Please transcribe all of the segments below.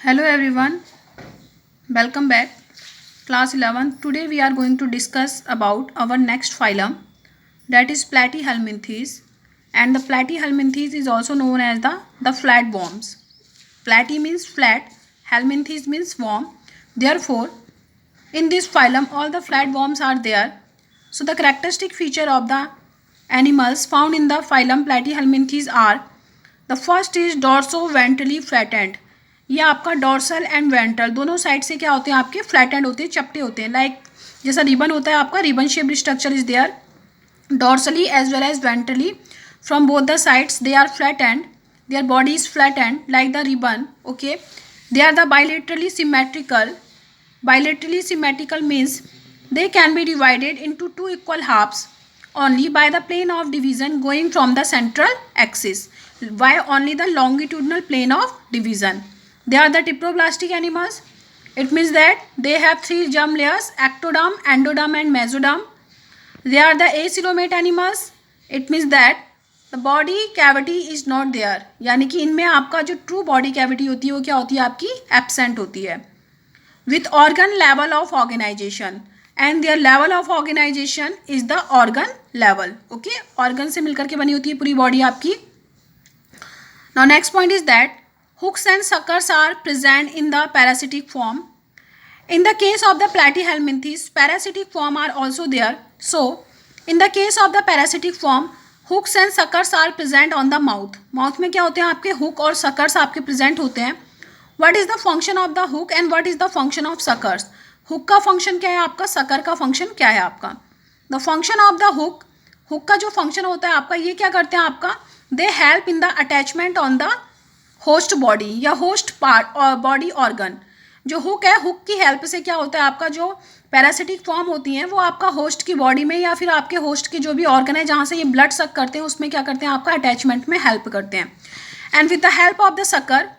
Hello everyone, welcome back. Class 11. Today we are going to discuss about our next phylum, that is Platyhelminthes, and the Platyhelminthes is also known as the flatworms. Platy means flat, helminthes means worm. Therefore, in this phylum all the flatworms are there. So the characteristic feature of the animals found in the phylum Platyhelminthes are, the first is dorso-ventrally flattened. ये आपका dorsal and ventral दोनों side से क्या होते हैं, आपके flattened होते हैं, चपटे होते हैं, लाइक जैसा रिबन होता है आपका, ribbon shaped structure is there dorsally as well as ventrally. From both the sides they are flattened, their body is flattened like the ribbon. Okay, they are the bilaterally symmetrical. Bilaterally symmetrical means they can be divided into two equal halves only by the plane of division going from the central axis, by only the longitudinal plane of division. They are the diploblastic animals. It means that they have three germ layers: ectoderm, endoderm and mesoderm. They are the acoelomate animals. It means that the body cavity is not there, यानी कि इनमें आपका जो true body cavity होती है वो क्या होती है, आपकी एब्सेंट होती है. With organ level of organization, and their level of organization is the organ level. Okay, organ से मिलकर के बनी होती है पूरी बॉडी आपकी. Now next point is that hooks and suckers are present in the parasitic form. In the case of the Platyhelminthes, parasitic form are also there. So in the case of the parasitic form, hooks and suckers are present on the mouth. Mouth में क्या होते हैं, आपके hook और suckers आपके present होते हैं. What is the function of the hook and what is the function of suckers? Hook का function क्या है आपका, sucker का function क्या है आपका. The function of the hook, hook का जो function होता है आपका, ये क्या करते हैं आपका, they help in the attachment on the host body या host part और body organ. जो हुक है, हुक की हेल्प से क्या होता है, आपका जो पैरासिटिक फॉर्म होती हैं वो आपका होस्ट की बॉडी में या फिर आपके होस्ट के जो भी ऑर्गन है जहाँ से ये ब्लड सक करते हैं उसमें क्या करते हैं, आपका अटैचमेंट में हेल्प करते हैं. And with the help of the sucker,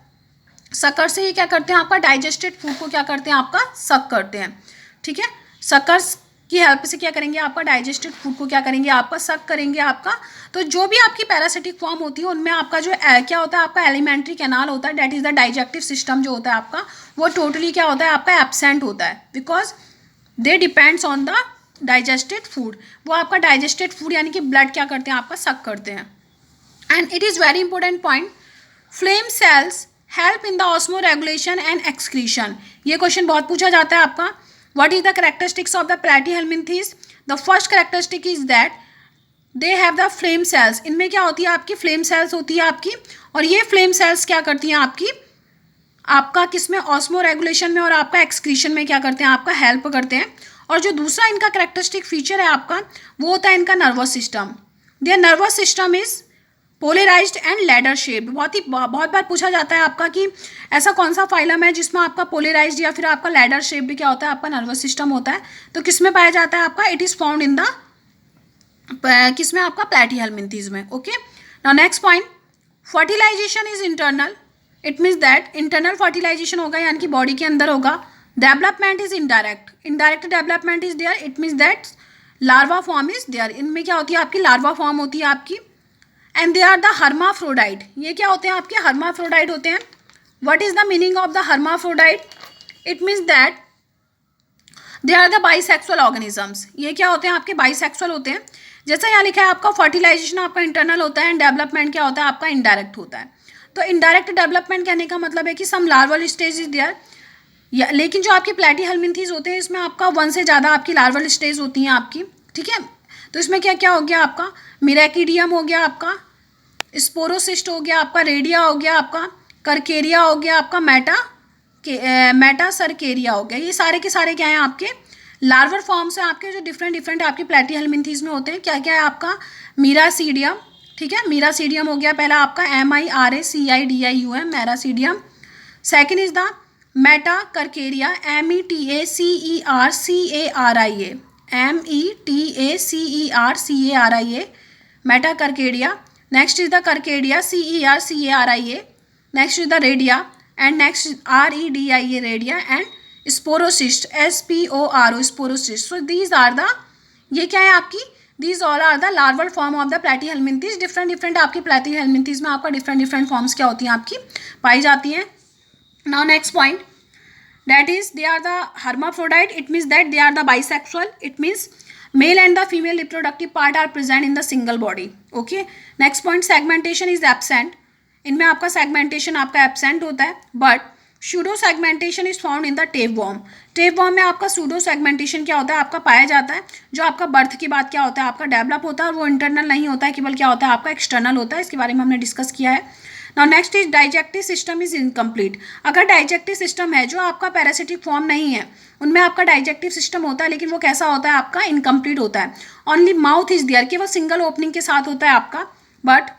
sucker से ये क्या करते हैं, आपका डाइजेस्टेड फूड को क्या करते हैं, आपका सक करते हैं. ठीक है, सकर्स की हेल्प से क्या करेंगे, आपका डाइजेस्टेड फूड को क्या करेंगे, आपका सक करेंगे आपका. तो जो भी आपकी पैरासिटिक फॉर्म होती है उनमें आपका जो क्या होता है, आपका एलिमेंट्री कैनाल होता है, that is the digestive system जो होता है आपका, वो टोटली क्या होता है, आपका एब्सेंट होता है. Because they depends on the digested food. वो आपका डाइजेस्टेड फूड यानी कि ब्लड क्या करते हैं, आपका सक करते हैं. And it is very important point, flame cells help in the osmo regulation and excretion. ये क्वेश्चन बहुत पूछा जाता है आपका. What is the characteristics of the Platyhelminthes? The first characteristic is that they have the flame cells. इनमें क्या होती है, आपकी फ्लेम सेल्स होती है आपकी, और ये फ्लेम सेल्स क्या करती हैं आपकी, आपका किसमें, ऑस्मो रेगुलेशन में और आपका एक्सक्रीशन में क्या करते हैं, आपका हेल्प करते हैं. और जो दूसरा इनका कैरेक्टरिस्टिक फीचर है आपका, वो होता है इनका nervous system. Their nervous system is polarised and ladder shaped. बहुत बार पूछा जाता है आपका कि ऐसा कौन सा फाइलम है जिसमें आपका पोलराइज्ड या फिर आपका लैडर शेप भी क्या होता है, आपका नर्वस सिस्टम होता है. तो किसमें पाया जाता है आपका, it is found in the किसमें, आपका प्लैटीहेल्मिन्थीज में. Okay, now next point, fertilisation is internal. It means that internal fertilisation होगा यानी कि बॉडी के अंदर होगा. Development is indirect. Indirect development is there. It means that larva form is there. इनमें क्या होती है, आपकी लार्वा फॉर्म होती है आपकी. And they are the hermaphrodite. ये क्या होते हैं, आपके हर्माफ्रोडाइट होते हैं. What is the meaning of the hermaphrodite? It means that they are the bisexual organisms. ये क्या होते हैं, आपके बाइसेक्सुअल होते हैं. जैसा यहाँ लिखा है आपका, फर्टिलाइजेशन आपका इंटरनल होता है एंड डेवलपमेंट क्या होता है, आपका इनडायरेक्ट होता है. तो इनडायरेक्ट डेवलपमेंट कहने का मतलब है कि सम लार्वल स्टेज इज देयर. लेकिन जो आपके प्लैटीहेल्मिन्थीज होते हैं इसमें आपका 1 से ज़्यादा आपकी लार्वल स्टेज होती हैं आपकी. ठीक है, तो इसमें क्या क्या हो गया, आपका मिराकिडियम हो गया, आपका स्पोरोसिस्ट हो गया, आपका रेडिया हो गया, आपका करकेरिया हो गया, आपका मेटा सरकेरिया हो गया. ये सारे के सारे क्या हैं, आपके लार्वर फॉर्म्स हैं आपके, जो डिफरेंट आपके प्लैटीहेल्मिन्थीज में होते हैं. क्या क्या है आपका, मीरासीडियम. ठीक है, मीरासीडियम हो गया पहला आपका, MIRACIDIUM, miracidium. Second is the metacercaria, METACERCARIA, metacercaria. Next is the cercaria, CERCARIA. Next is the redia and next REDIA, redia. And sporocyst, SPORO, sporocyst. So these are the, ये क्या है आपकी, these all are the larval form of the platyhelminthes. Different आपकी platyhelminthes में आपका different forms क्या होती हैं, आपकी पाई जाती हैं. Now next point, that is they are the hermaphrodite. It means that they are the bisexual. It means male and the female reproductive part are present in the single body. Okay. Next point, segmentation is absent. इनमें आपका segmentation आपका absent होता है, but pseudo segmentation is found in the tapeworm. tapeworm में आपका pseudo segmentation क्या होता है, आपका पाया जाता है, जो आपका बर्थ के बाद क्या होता है, आपका डेवलप होता है, और वो इंटरनल नहीं होता है, केवल क्या होता है, आपका एक्सटर्नल होता है. इसके बारे में हमने डिस्कस किया है. Now next is digestive system is incomplete. अगर डाइजेस्टिव सिस्टम है जो आपका पैरासिटिक फॉर्म नहीं है, उनमें आपका डाइजेस्टिव सिस्टम होता है, लेकिन वो कैसा होता है, आपका इनकम्प्लीट होता है. ओनली माउथ इज देयर, केवल सिंगल ओपनिंग के साथ होता है आपका. But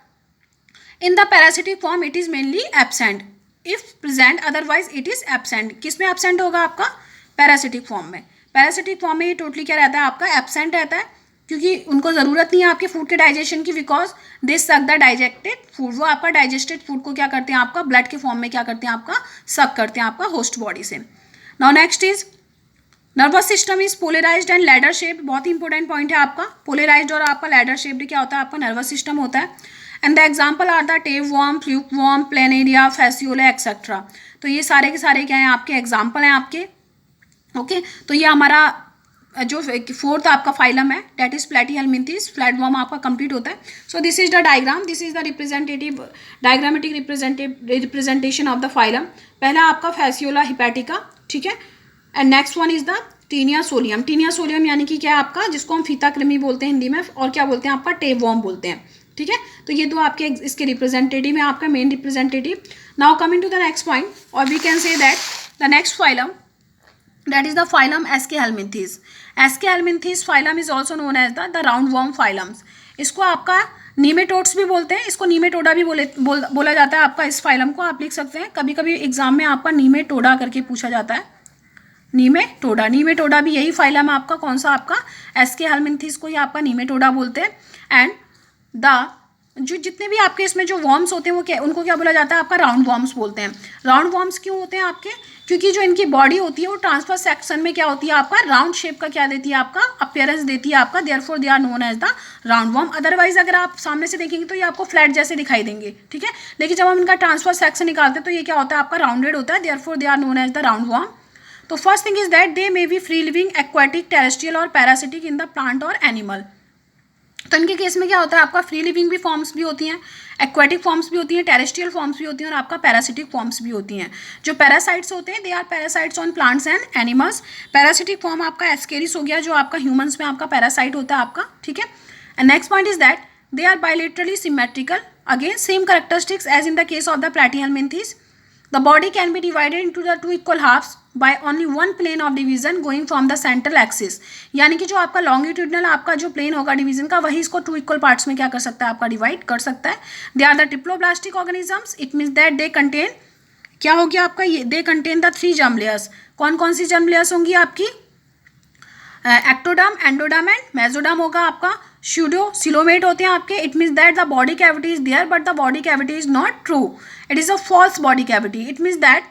in the parasitic form it is mainly absent. If present otherwise it is absent. किस में एब्सेंट होगा, आपका पैरासिटिक फॉर्म में. पैरासिटिक फॉर्म में ये टोटली क्या रहता है, आपका एब्सेंट रहता है, क्योंकि उनको ज़रूरत नहीं है आपके फूड के डाइजेशन की, because they suck the digested food. वो आपका डाइजेस्टेड फूड को क्या करते हैं, आपका ब्लड के फॉर्म में क्या करते हैं, आपका सक करते हैं आपका होस्ट बॉडी से. Now next is nervous system is polarised and ladder shaped. बहुत ही इंपॉर्टेंट पॉइंट है आपका. पोलराइज्ड और आपका लैडर शेप्ड क्या होता है, आपका नर्वस सिस्टम होता है. And the example are the tapeworm, flukeworm, planaria, fasciola etcetera. तो ये सारे के सारे क्या हैं, आपके एग्जाम्पल हैं आपके. ओके तो ये हमारा जो फोर्थ आपका फाइलम है, डेट इज प्लैटीहेलमिंथीज. फ्लैटवर्म आपका कंप्लीट होता है. So this is the diagram, this is the representative diagrammatic representation of the phylum. पहला आपका फैसियोला हिपैटिका, ठीक है. And next one is the Taenia solium. Taenia solium यानी कि क्या है आपका, जिसको हम फीता कृमि बोलते हैं हिंदी में, और क्या बोलते हैं, आपका टेपवर्म बोलते हैं. ठीक है, तो ये दो आपके इसके रिप्रेजेंटेटिव है, आपका main representative. Now coming to the next point, और we can say that the next phylum, that is the phylum Aschelminthes. Aschelminthes phylum is also known as the roundworm phylums. इसको आपका नीमेटोड्स भी बोलते हैं, इसको नीमेटोडा भी बोला जाता है आपका. इस फाइलम को आप लिख सकते हैं, कभी कभी एग्जाम में आपका नीमेटोडा करके पूछा जाता है. नीमेटोडा, नीमेटोडा भी यही फाइलम है आपका. कौन सा, आपका एस्केहेलमिंथीज को ही आपका नीमेटोडा बोलते हैं. एंड द जो जितने भी आपके इसमें जो वॉर्म्स होते हैं वो क्या, उनको क्या बोला जाता है, आपका राउंड वॉर्म्स बोलते हैं. राउंड वॉर्म्स क्यों होते हैं आपके, क्योंकि जो इनकी बॉडी होती है वो ट्रांसफर सेक्शन में क्या होती है, आपका राउंड शेप का क्या देती है, आपका अपीयरेंस देती है आपका. Therefore they are known as the round worm. Otherwise अगर आप सामने से देखेंगे तो ये आपको फ्लैट जैसे दिखाई देंगे, ठीक है. लेकिन जब हम इनका ट्रांसफर सेक्शन निकालते हैं तो ये क्या होता है, आपका राउंडेड होता है. Therefore they are known as the round worm. तो first thing is that they may be free living, aquatic, terrestrial और पैरासिटिक इन द प्लांट और एनिमल. तो इनके केस में क्या होता है, आपका फ्री लिविंग भी फॉर्म्स भी होती हैं, एक्वाटिक फॉर्म्स भी होती हैं, टेरेस्ट्रियल फॉर्म्स भी होती हैं, और आपका पैरासिटिक फॉर्म्स भी होती हैं. जो पैरासाइट्स होते हैं, they are parasites on plants and animals. Parasitic form आपका एस्केरिस हो गया, जो आपका ह्यूमंस में आपका पैरासाइट होता है आपका, ठीक है. And next point is that they are bilaterally symmetrical. Again same characteristics as in the case of the platyhelminthes. The body can be divided into the two equal halves by only one plane of division going from the central axis. यानी कि जो आपका longitudinal आपका जो plane होगा division का, वही इसको टू इक्वल पार्ट्स में क्या कर सकता है, आपका डिवाइड कर सकता है. They are the diploblastic organisms. It means that they contain, क्या हो गया आपका, ये they contain the three germ layers. कौन कौन सी germ layers होंगी आपकी, एक्टोडर्म, एंडोडर्म एंड मेसोडर्म होगा आपका. स्यूडो सिलोमेट होते हैं आपके. It means that the body cavity is there but the body cavity is not true. It is a false body cavity. It means that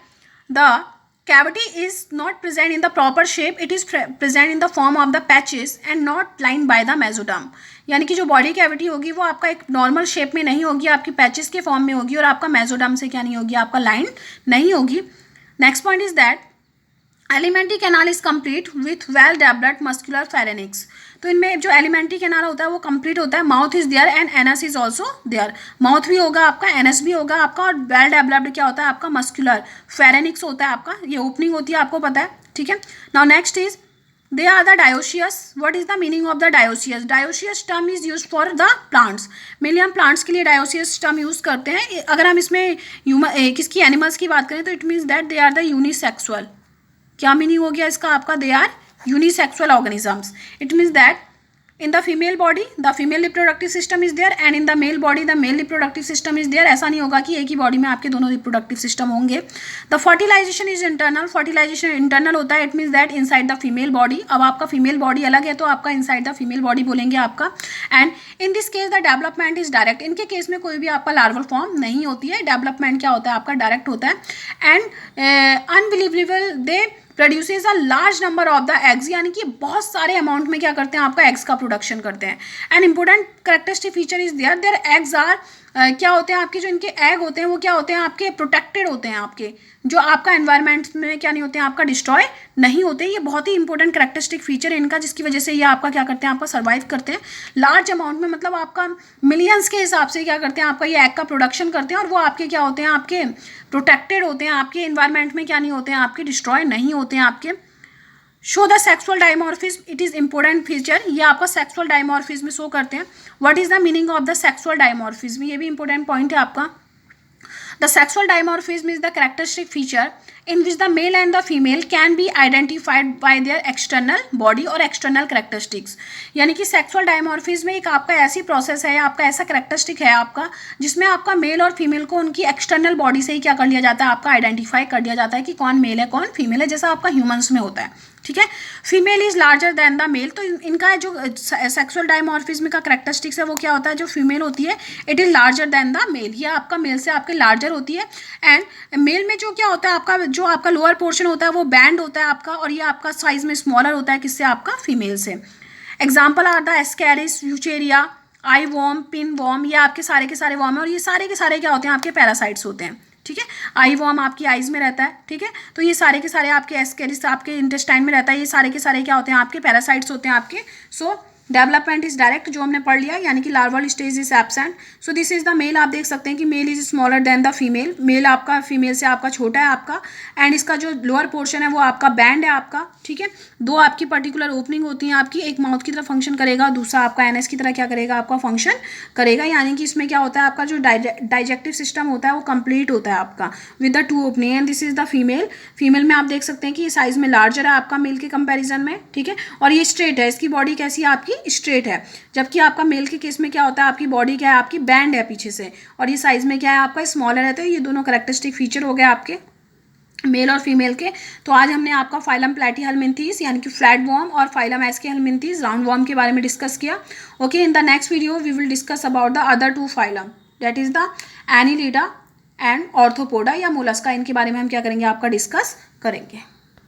the cavity is not present in the proper shape. It is present in the form of the patches and not lined by the mesoderm. यानी कि जो body cavity होगी वो आपका एक normal shape में नहीं होगी, आपकी पैचेस के फॉर्म में होगी, और आपका मेसोडर्म से क्या नहीं होगी, आपका लाइन नहीं होगी. Next point is that alimentary canal is complete with well developed muscular pharynx. तो इनमें जो एलिमेंट्री कैनाल होता है वो कंप्लीट होता है. Mouth is there and anus is also there. Mouth भी होगा आपका, एनस भी होगा आपका, और वेल डेवलप्ड क्या होता है आपका, मस्कुलर फेरेनिक्स होता है आपका. ये ओपनिंग होती है, आपको पता है, ठीक है. Now next is they are the dioecious. What is the meaning of the dioecious. Dioecious term is use for the plants. Mainly हम प्लांट्स के लिए डायोसियस टर्म यूज करते हैं. अगर हम इसमें किसकी, एनिमल्स की बात करें तो it means that they are the unisexual. क्या मीनिंग हो गया इसका आपका, they are unisexual organisms. It means that in the female body the female reproductive system is there and in the male body the male reproductive system is there. ऐसा नहीं होगा कि एक ही बॉडी में आपके दोनों रिप्रोडक्टिव सिस्टम होंगे. The fertilisation is internal. Fertilisation internal होता है. It means that inside the female body. अब आपका फीमेल बॉडी अलग है तो आपका इनसाइड द फीमेल बॉडी बोलेंगे आपका. And in this case the development is direct. इनके केस में कोई भी आपका लार्वल फॉर्म नहीं होती है. डेवलपमेंट क्या होता है आपका, डायरेक्ट होता है. And unbelievable they produces a large number of the eggs. यानी कि बहुत सारे अमाउंट में क्या करते हैं, आपका एग्स का प्रोडक्शन करते हैं. And important characteristic feature is there, their eggs are क्या होते हैं आपके जो इनके एग होते हैं वो क्या होते हैं आपके प्रोटेक्टेड होते हैं, आपके जो आपका एनवायरनमेंट में क्या नहीं होते हैं, आपका डिस्ट्रॉय नहीं होते। ये बहुत ही इंपॉर्टेंट कैरेक्टरिस्टिक फीचर है इनका, जिसकी वजह से ये आपका क्या करते हैं, आपका सर्वाइव करते हैं लार्ज अमाउंट में, मतलब आपका मिलियंस के हिसाब से क्या करते हैं, आपका ये एग का प्रोडक्शन करते हैं, और वो आपके क्या होते हैं, आपके प्रोटेक्टेड होते हैं, आपके इन्वायरमेंट में क्या नहीं होते हैं, आपके डिस्ट्रॉय नहीं होते हैं आपके। Show the sexual dimorphism, it is important feature, ये आपका सेक्सुअल डायमॉर्फिज्म शो करते हैं। What is the meaning of the sexual dimorphism, ये भी इंपॉर्टेंट पॉइंट है आपका। The sexual dimorphism is the characteristic feature in which the male and the female can be identified by their external body or external characteristics। यानी कि sexual dimorphism एक आपका ऐसी process है, आपका ऐसा कैरेक्टरिस्टिक है आपका, जिसमें आपका मेल और फीमेल को उनकी एक्सटर्नल बॉडी से ही क्या कर लिया जाता है, आपका आइडेंटिफाई कर दिया जाता है कि कौन मेल है कौन फीमेल है, जैसा आपका ह्यूमंस में होता है। ठीक है, female is larger than the male, तो इनका जो सेक्सुअल डायमॉर्फिज्म का कैरेक्टरिस्टिक्स है वो क्या होता है, जो फीमेल होती है it is larger than the male, ये आपका मेल से आपके लार्जर होती है। एंड मेल में जो क्या होता है आपका, जो आपका लोअर पोर्शन होता है वो बैंड होता है आपका, और ये आपका साइज में स्मॉलर होता है किससे, आपका फीमेल से। Example are the ascaris, wuchereria, eye worm, pin worm, ये आपके सारे के सारे वॉर्म है, और ये सारे के सारे क्या होते हैं, आपके पैरासाइट्स होते हैं। ठीक है, आई वॉर्म आपकी आइज में रहता है। ठीक है, तो ये सारे के सारे आपके एस्केरिस आपके इंटेस्टाइन में रहता है, ये सारे के सारे क्या होते हैं, आपके पैरासाइट्स होते हैं आपके। सो डेवलपमेंट इज डायरेक्ट, जो हमने पढ़ लिया, यानी कि larval stage is absent. So this is the male, आप देख सकते हैं कि male is smaller than the female, male आपका फीमेल से आपका छोटा है आपका। एंड इसका जो लोअर पोर्शन है वो आपका बैंड है आपका। ठीक है, दो आपकी पर्टिकुलर ओपनिंग होती हैं आपकी, एक माउथ की तरह फंक्शन करेगा, दूसरा आपका एनएस की तरह क्या करेगा, आपका फंक्शन करेगा। यानी कि इसमें क्या होता है, आपका जो डाइजेक्टिव सिस्टम होता है वो कंप्लीट होता है आपका with the two opening. And this is the female, female में आप देख सकते हैं कि ये साइज में लार्जर है आपका मेल के कंपेरिजन में। ठीक है, और ये स्ट्रेट है, इसकी बॉडी कैसी है, आपकी स्ट्रेट है, जबकि आपका मेल के केस में क्या होता है, आपकी बॉडी क्या है, आपकी बैंड है पीछे से, और ये साइज में क्या है, आपका स्मॉलर है। तो ये दोनों कैरेक्टरिस्टिक फीचर हो गए आपके मेल और फीमेल के। तो आज हमने आपका फाइलम प्लैटीहेलमिन्थीज यानी कि फ्लैट वॉर्म और फाइलम एस्केहेलमिन्थीज राउंड वॉर्म के बारे में डिस्कस किया। Okay, in the next video we will discuss about the other two phylum, that is the annelida and arthropoda या मोलस्का, इनके बारे में हम क्या करेंगे, आपका डिस्कस करेंगे।